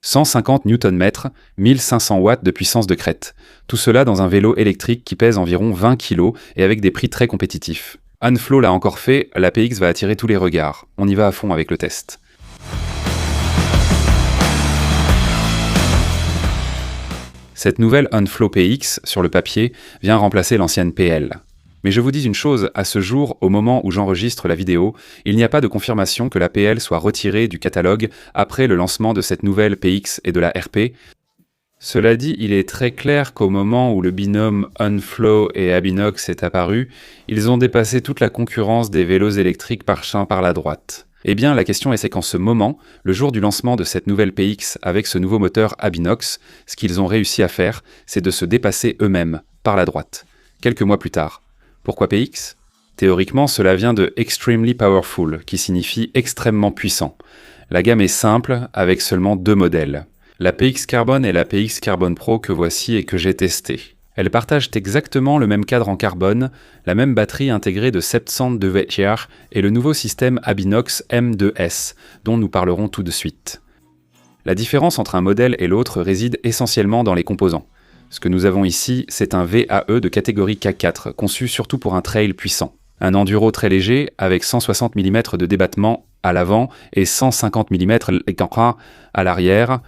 150 Nm, 1500 watts de puissance de crête. Tout cela dans un vélo électrique qui pèse environ 20 kg et avec des prix très compétitifs. Unflow l'a encore fait, la PX va attirer tous les regards. On y va à fond avec le test. Cette nouvelle Unflow PX, sur le papier, vient remplacer l'ancienne PL. Mais je vous dis une chose, à ce jour, au moment où j'enregistre la vidéo, il n'y a pas de confirmation que la PL soit retirée du catalogue après le lancement de cette nouvelle PX et de la RP. Cela dit, il est très clair qu'au moment où le binôme Unflow et Abinox est apparu, ils ont dépassé toute la concurrence des vélos électriques parchant par la droite. Eh bien, la question est qu'en ce moment, le jour du lancement de cette nouvelle PX avec ce nouveau moteur Abinox, ce qu'ils ont réussi à faire, c'est de se dépasser eux-mêmes, par la droite, quelques mois plus tard. Pourquoi PX ? Théoriquement, cela vient de Extremely Powerful, qui signifie extrêmement puissant. La gamme est simple, avec seulement 2 modèles. La PX Carbon et la PX Carbon Pro que voici et que j'ai testé. Elles partagent exactement le même cadre en carbone, la même batterie intégrée de 702 Wh et le nouveau système Abinox M2S, dont nous parlerons tout de suite. La différence entre un modèle et l'autre réside essentiellement dans les composants. Ce que nous avons ici, c'est un VAE de catégorie K4, conçu surtout pour un trail puissant. Un enduro très léger, avec 160 mm de débattement à l'avant et 150 mm à l'arrière.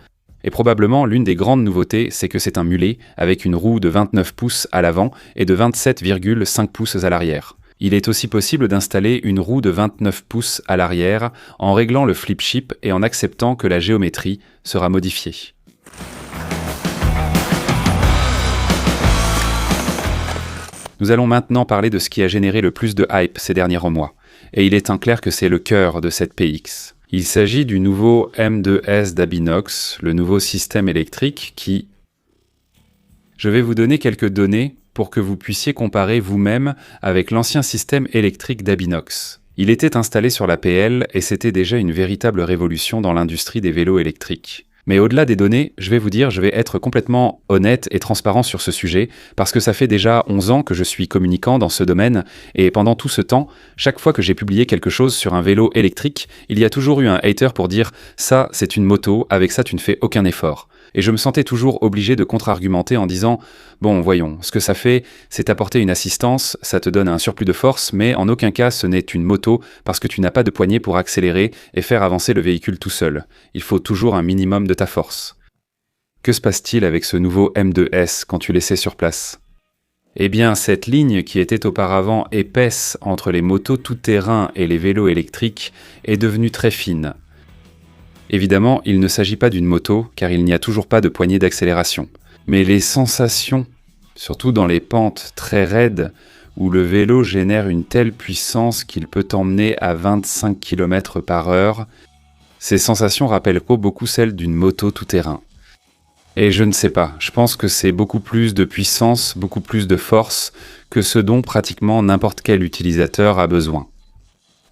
Et probablement, l'une des grandes nouveautés, c'est que c'est un mulet, avec une roue de 29 pouces à l'avant et de 27,5 pouces à l'arrière. Il est aussi possible d'installer une roue de 29 pouces à l'arrière, en réglant le flip chip et en acceptant que la géométrie sera modifiée. Nous allons maintenant parler de ce qui a généré le plus de hype ces derniers mois. Et il est clair que c'est le cœur de cette PX. Il s'agit du nouveau M2S d'Abinox, le nouveau système électrique qui... Je vais vous donner quelques données pour que vous puissiez comparer vous-même avec l'ancien système électrique d'Abinox. Il était installé sur la PL et c'était déjà une véritable révolution dans l'industrie des vélos électriques. Mais au-delà des données, je vais être complètement honnête et transparent sur ce sujet, parce que ça fait déjà 11 ans que je suis communicant dans ce domaine, et pendant tout ce temps, chaque fois que j'ai publié quelque chose sur un vélo électrique, il y a toujours eu un hater pour dire « ça, c'est une moto, avec ça tu ne fais aucun effort ». Et je me sentais toujours obligé de contre-argumenter en disant « bon, voyons, ce que ça fait, c'est apporter une assistance, ça te donne un surplus de force, mais en aucun cas ce n'est une moto parce que tu n'as pas de poignée pour accélérer et faire avancer le véhicule tout seul. Il faut toujours un minimum de ta force. » Que se passe-t-il avec ce nouveau M2S quand tu l'essaies sur place ? Eh bien, cette ligne qui était auparavant épaisse entre les motos tout-terrain et les vélos électriques est devenue très fine. Évidemment, il ne s'agit pas d'une moto, car il n'y a toujours pas de poignée d'accélération. Mais les sensations, surtout dans les pentes très raides, où le vélo génère une telle puissance qu'il peut emmener à 25 km/h, ces sensations rappellent beaucoup celles d'une moto tout-terrain. Et je ne sais pas, je pense que c'est beaucoup plus de puissance, beaucoup plus de force, que ce dont pratiquement n'importe quel utilisateur a besoin.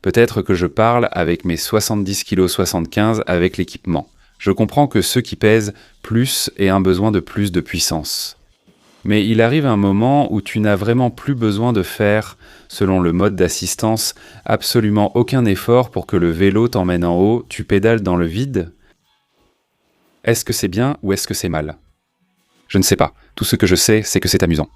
Peut-être que je parle avec mes 70,75 kg avec l'équipement. Je comprends que ceux qui pèsent plus aient un besoin de plus de puissance. Mais il arrive un moment où tu n'as vraiment plus besoin de faire, selon le mode d'assistance, absolument aucun effort pour que le vélo t'emmène en haut, tu pédales dans le vide. Est-ce que c'est bien ou est-ce que c'est mal ? Je ne sais pas. Tout ce que je sais, c'est que c'est amusant.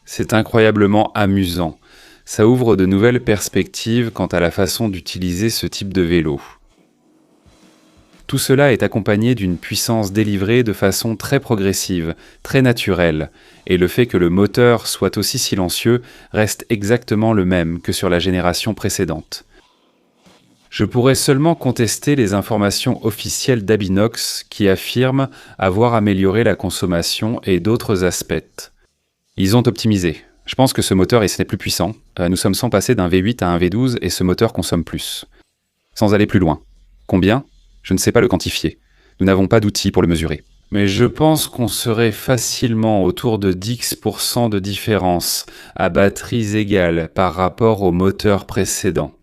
C'est incroyablement amusant. Ça ouvre de nouvelles perspectives quant à la façon d'utiliser ce type de vélo. Tout cela est accompagné d'une puissance délivrée de façon très progressive, très naturelle, et le fait que le moteur soit aussi silencieux reste exactement le même que sur la génération précédente. Je pourrais seulement contester les informations officielles d'Abinox qui affirment avoir amélioré la consommation et d'autres aspects. Ils ont optimisé. Je pense que ce moteur n'est plus puissant. Nous sommes sans passer d'un V8 à un V12 et ce moteur consomme plus. Sans aller plus loin. Combien ? Je ne sais pas le quantifier. Nous n'avons pas d'outils pour le mesurer. Mais je pense qu'on serait facilement autour de 10% de différence à batteries égales par rapport au moteur précédent.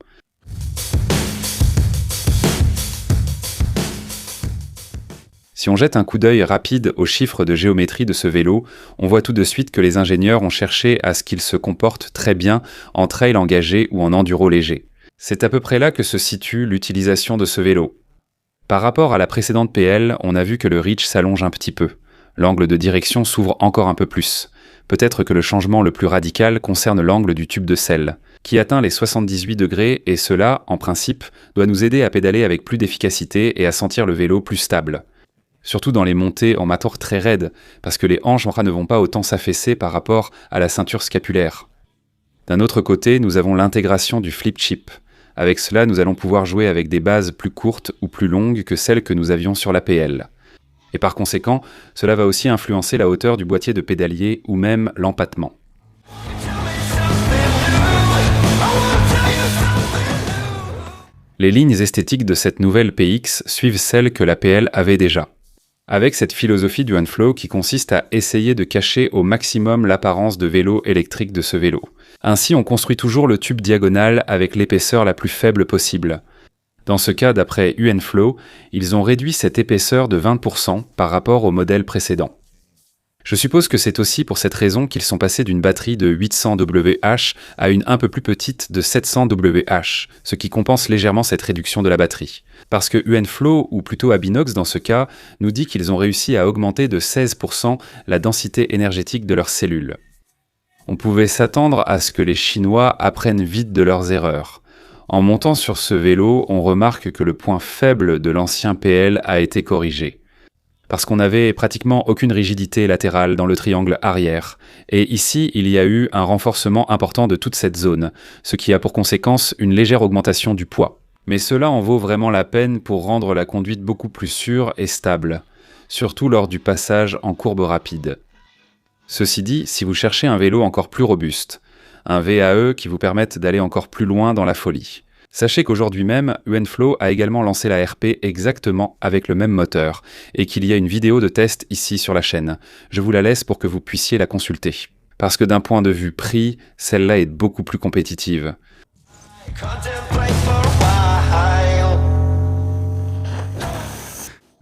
Si on jette un coup d'œil rapide aux chiffres de géométrie de ce vélo, on voit tout de suite que les ingénieurs ont cherché à ce qu'il se comporte très bien en trail engagé ou en enduro léger. C'est à peu près là que se situe l'utilisation de ce vélo. Par rapport à la précédente PL, on a vu que le reach s'allonge un petit peu. L'angle de direction s'ouvre encore un peu plus. Peut-être que le changement le plus radical concerne l'angle du tube de selle, qui atteint les 78 degrés et cela, en principe, doit nous aider à pédaler avec plus d'efficacité et à sentir le vélo plus stable. Surtout dans les montées en mâtoire très raides, parce que les hanches ne vont pas autant s'affaisser par rapport à la ceinture scapulaire. D'un autre côté, nous avons l'intégration du flip chip. Avec cela, nous allons pouvoir jouer avec des bases plus courtes ou plus longues que celles que nous avions sur la PL. Et par conséquent, cela va aussi influencer la hauteur du boîtier de pédalier ou même l'empattement. Les lignes esthétiques de cette nouvelle PX suivent celles que la PL avait déjà, avec cette philosophie du OneFlow qui consiste à essayer de cacher au maximum l'apparence de vélo électrique de ce vélo. Ainsi, on construit toujours le tube diagonal avec l'épaisseur la plus faible possible. Dans ce cas, d'après UNFlow, ils ont réduit cette épaisseur de 20% par rapport au modèle précédent. Je suppose que c'est aussi pour cette raison qu'ils sont passés d'une batterie de 800 Wh à une un peu plus petite de 700 Wh, ce qui compense légèrement cette réduction de la batterie. Parce que UNFlow, ou plutôt Abinox dans ce cas, nous dit qu'ils ont réussi à augmenter de 16% la densité énergétique de leurs cellules. On pouvait s'attendre à ce que les Chinois apprennent vite de leurs erreurs. En montant sur ce vélo, on remarque que le point faible de l'ancien PL a été corrigé. Parce qu'on n'avait pratiquement aucune rigidité latérale dans le triangle arrière. Et ici, il y a eu un renforcement important de toute cette zone, ce qui a pour conséquence une légère augmentation du poids. Mais cela en vaut vraiment la peine pour rendre la conduite beaucoup plus sûre et stable, surtout lors du passage en courbe rapide. Ceci dit, si vous cherchez un vélo encore plus robuste, un VAE qui vous permette d'aller encore plus loin dans la folie. Sachez qu'aujourd'hui même, UNFlow a également lancé la RP exactement avec le même moteur, et qu'il y a une vidéo de test ici sur la chaîne. Je vous la laisse pour que vous puissiez la consulter. Parce que d'un point de vue prix, celle-là est beaucoup plus compétitive.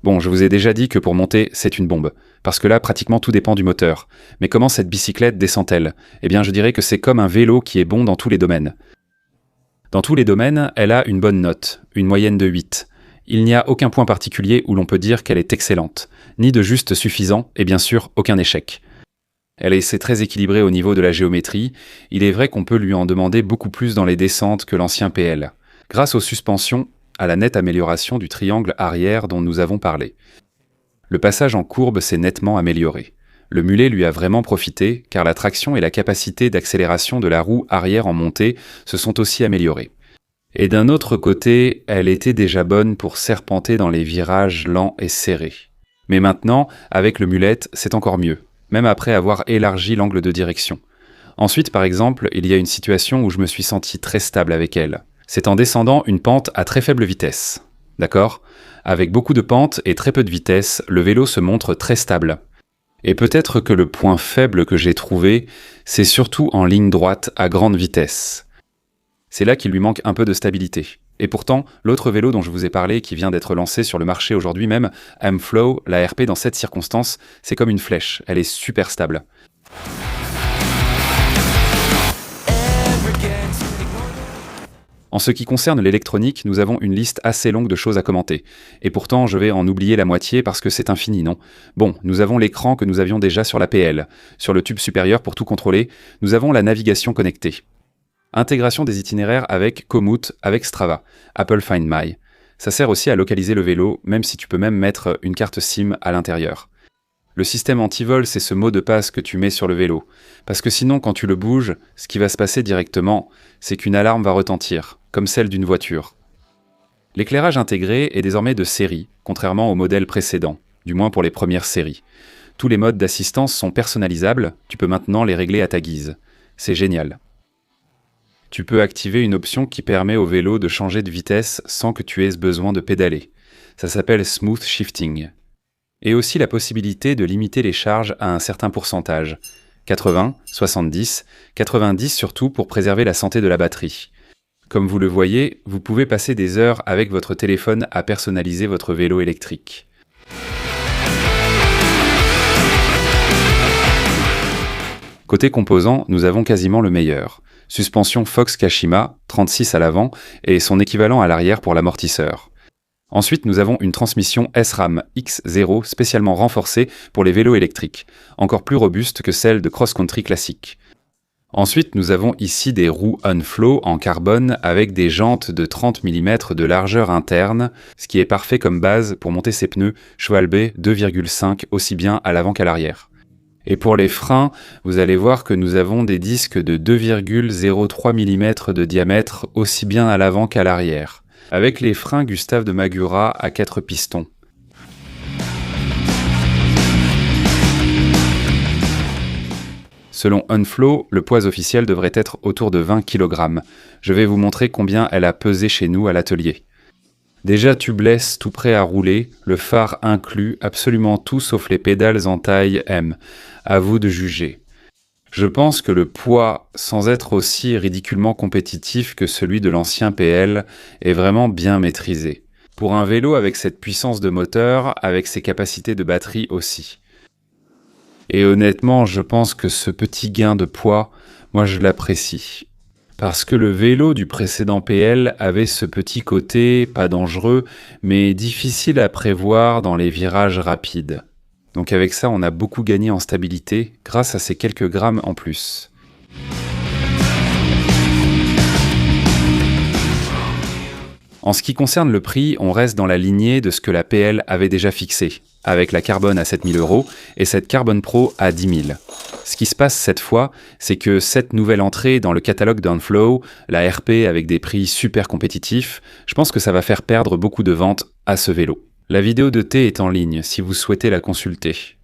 Bon, je vous ai déjà dit que pour monter, c'est une bombe. Parce que là, pratiquement tout dépend du moteur. Mais comment cette bicyclette descend-elle ? Eh bien, je dirais que c'est comme un vélo qui est bon dans tous les domaines. Dans tous les domaines, elle a une bonne note, une moyenne de 8. Il n'y a aucun point particulier où l'on peut dire qu'elle est excellente, ni de juste suffisant, et bien sûr, aucun échec. Elle est très équilibrée au niveau de la géométrie, il est vrai qu'on peut lui en demander beaucoup plus dans les descentes que l'ancien PL, grâce aux suspensions, à la nette amélioration du triangle arrière dont nous avons parlé. Le passage en courbe s'est nettement amélioré. Le mulet lui a vraiment profité, car la traction et la capacité d'accélération de la roue arrière en montée se sont aussi améliorées. Et d'un autre côté, elle était déjà bonne pour serpenter dans les virages lents et serrés. Mais maintenant, avec le mulet, c'est encore mieux, même après avoir élargi l'angle de direction. Ensuite, par exemple, il y a une situation où je me suis senti très stable avec elle. C'est en descendant une pente à très faible vitesse. D'accord ? Avec beaucoup de pentes et très peu de vitesse, le vélo se montre très stable. Et peut-être que le point faible que j'ai trouvé, c'est surtout en ligne droite à grande vitesse. C'est là qu'il lui manque un peu de stabilité. Et pourtant, l'autre vélo dont je vous ai parlé, qui vient d'être lancé sur le marché aujourd'hui même, M-Flow, la RP dans cette circonstance, c'est comme une flèche, elle est super stable. En ce qui concerne l'électronique, nous avons une liste assez longue de choses à commenter. Et pourtant, je vais en oublier la moitié parce que c'est infini, non ? Bon, nous avons l'écran que nous avions déjà sur la PL. Sur le tube supérieur, pour tout contrôler, nous avons la navigation connectée. Intégration des itinéraires avec Komoot, avec Strava, Apple Find My. Ça sert aussi à localiser le vélo, même si tu peux même mettre une carte SIM à l'intérieur. Le système anti-vol, c'est ce mot de passe que tu mets sur le vélo. Parce que sinon, quand tu le bouges, ce qui va se passer directement, c'est qu'une alarme va retentir, comme celle d'une voiture. L'éclairage intégré est désormais de série, contrairement au modèle précédent, du moins pour les premières séries. Tous les modes d'assistance sont personnalisables, tu peux maintenant les régler à ta guise. C'est génial. Tu peux activer une option qui permet au vélo de changer de vitesse sans que tu aies besoin de pédaler. Ça s'appelle Smooth Shifting. Et aussi la possibilité de limiter les charges à un certain pourcentage. 80, 70, 90 surtout pour préserver la santé de la batterie. Comme vous le voyez, vous pouvez passer des heures avec votre téléphone à personnaliser votre vélo électrique. Côté composants, nous avons quasiment le meilleur. Suspension Fox Kashima, 36 à l'avant, et son équivalent à l'arrière pour l'amortisseur. Ensuite, nous avons une transmission SRAM X0 spécialement renforcée pour les vélos électriques, encore plus robuste que celle de cross-country classique. Ensuite, nous avons ici des roues Unflow en carbone avec des jantes de 30 mm de largeur interne, ce qui est parfait comme base pour monter ces pneus cheval B 2,5 aussi bien à l'avant qu'à l'arrière. Et pour les freins, vous allez voir que nous avons des disques de 2,03 mm de diamètre aussi bien à l'avant qu'à l'arrière, avec les freins Gustave de Magura à 4 pistons. Selon Unflow, le poids officiel devrait être autour de 20 kg. Je vais vous montrer combien elle a pesé chez nous à l'atelier. Déjà tubeless, tout prêt à rouler, le phare inclus, absolument tout sauf les pédales en taille M. À vous de juger. Je pense que le poids, sans être aussi ridiculement compétitif que celui de l'ancien PL, est vraiment bien maîtrisé. Pour un vélo avec cette puissance de moteur, avec ses capacités de batterie aussi. Et honnêtement, je pense que ce petit gain de poids, moi je l'apprécie. Parce que le vélo du précédent PL avait ce petit côté, pas dangereux, mais difficile à prévoir dans les virages rapides. Donc avec ça, on a beaucoup gagné en stabilité, grâce à ces quelques grammes en plus. En ce qui concerne le prix, on reste dans la lignée de ce que la PL avait déjà fixé, avec la Carbone à 7 000 € et cette Carbone Pro à 10 000. Ce qui se passe cette fois, c'est que cette nouvelle entrée dans le catalogue d'Unflow, la RP avec des prix super compétitifs, je pense que ça va faire perdre beaucoup de ventes à ce vélo. La vidéo de thé est en ligne si vous souhaitez la consulter.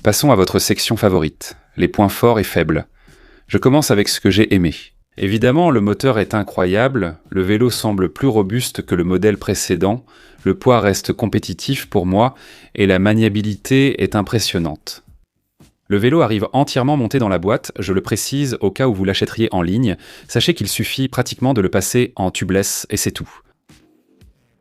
Passons à votre section favorite, les points forts et faibles. Je commence avec ce que j'ai aimé. Évidemment, le moteur est incroyable, le vélo semble plus robuste que le modèle précédent, le poids reste compétitif pour moi et la maniabilité est impressionnante. Le vélo arrive entièrement monté dans la boîte, je le précise au cas où vous l'achèteriez en ligne, sachez qu'il suffit pratiquement de le passer en tubeless et c'est tout.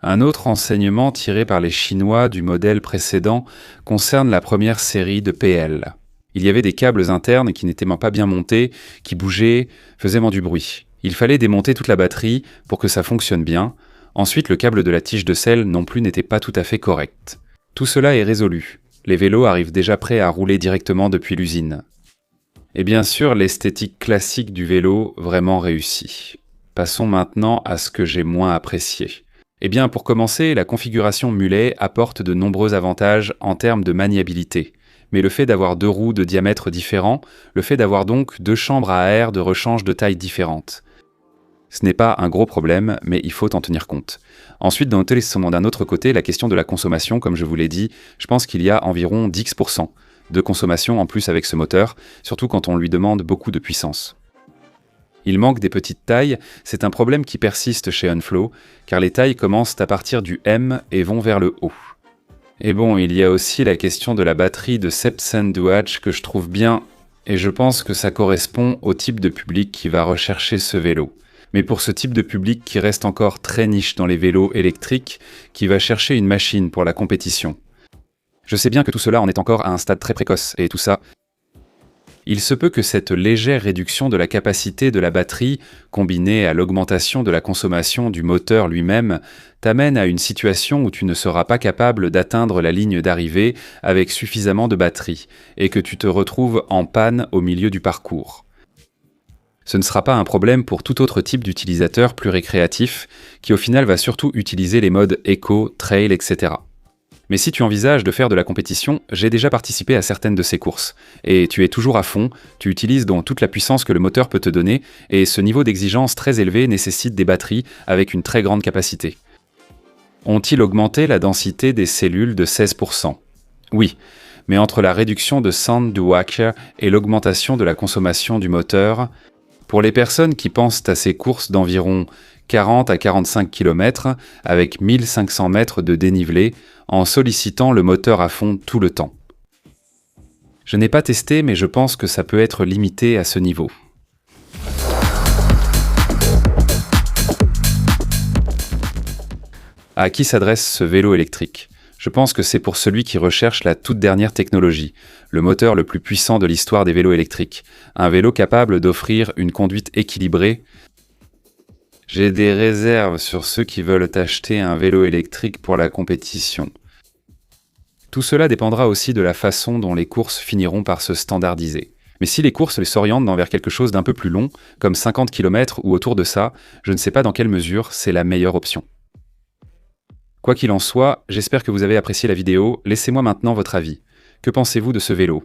Un autre renseignement tiré par les Chinois du modèle précédent concerne la première série de PL. Il y avait des câbles internes qui n'étaient pas bien montés, qui bougeaient, faisaient du bruit. Il fallait démonter toute la batterie pour que ça fonctionne bien. Ensuite, le câble de la tige de selle non plus n'était pas tout à fait correct. Tout cela est résolu. Les vélos arrivent déjà prêts à rouler directement depuis l'usine. Et bien sûr, l'esthétique classique du vélo, vraiment réussie. Passons maintenant à ce que j'ai moins apprécié. Eh bien, pour commencer, la configuration mulet apporte de nombreux avantages en termes de maniabilité. Mais le fait d'avoir 2 roues de diamètre différents, le fait d'avoir donc 2 chambres à air de rechange de taille différentes. Ce n'est pas un gros problème, mais il faut en tenir compte. Ensuite, d'un autre côté, la question de la consommation, comme je vous l'ai dit, je pense qu'il y a environ 10% de consommation en plus avec ce moteur, surtout quand on lui demande beaucoup de puissance. Il manque des petites tailles, c'est un problème qui persiste chez Unflow, car les tailles commencent à partir du M et vont vers le haut. Et bon, il y a aussi la question de la batterie de Sepsenduach que je trouve bien, et je pense que ça correspond au type de public qui va rechercher ce vélo. Mais pour ce type de public qui reste encore très niche dans les vélos électriques, qui va chercher une machine pour la compétition. Je sais bien que tout cela en est encore à un stade très précoce, et tout ça... Il se peut que cette légère réduction de la capacité de la batterie, combinée à l'augmentation de la consommation du moteur lui-même, t'amène à une situation où tu ne seras pas capable d'atteindre la ligne d'arrivée avec suffisamment de batterie, et que tu te retrouves en panne au milieu du parcours. Ce ne sera pas un problème pour tout autre type d'utilisateur plus récréatif, qui au final va surtout utiliser les modes éco, trail, etc. Mais si tu envisages de faire de la compétition, j'ai déjà participé à certaines de ces courses. Et tu es toujours à fond, tu utilises donc toute la puissance que le moteur peut te donner, et ce niveau d'exigence très élevé nécessite des batteries avec une très grande capacité. Ont-ils augmenté la densité des cellules de 16%? Oui, mais entre la réduction de Sandduach et l'augmentation de la consommation du moteur, pour les personnes qui pensent à ces courses d'environ 40 à 45 km avec 1500 mètres de dénivelé en sollicitant le moteur à fond tout le temps. Je n'ai pas testé, mais je pense que ça peut être limité à ce niveau. À qui s'adresse ce vélo électrique? Je pense que c'est pour celui qui recherche la toute dernière technologie, le moteur le plus puissant de l'histoire des vélos électriques, un vélo capable d'offrir une conduite équilibrée, J'ai des réserves sur ceux qui veulent acheter un vélo électrique pour la compétition. Tout cela dépendra aussi de la façon dont les courses finiront par se standardiser. Mais si les courses s'orientent vers quelque chose d'un peu plus long, comme 50 km ou autour de ça, je ne sais pas dans quelle mesure c'est la meilleure option. Quoi qu'il en soit, j'espère que vous avez apprécié la vidéo, laissez-moi maintenant votre avis. Que pensez-vous de ce vélo ?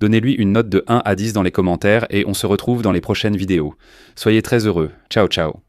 Donnez-lui une note de 1 à 10 dans les commentaires et on se retrouve dans les prochaines vidéos. Soyez très heureux. Ciao ciao.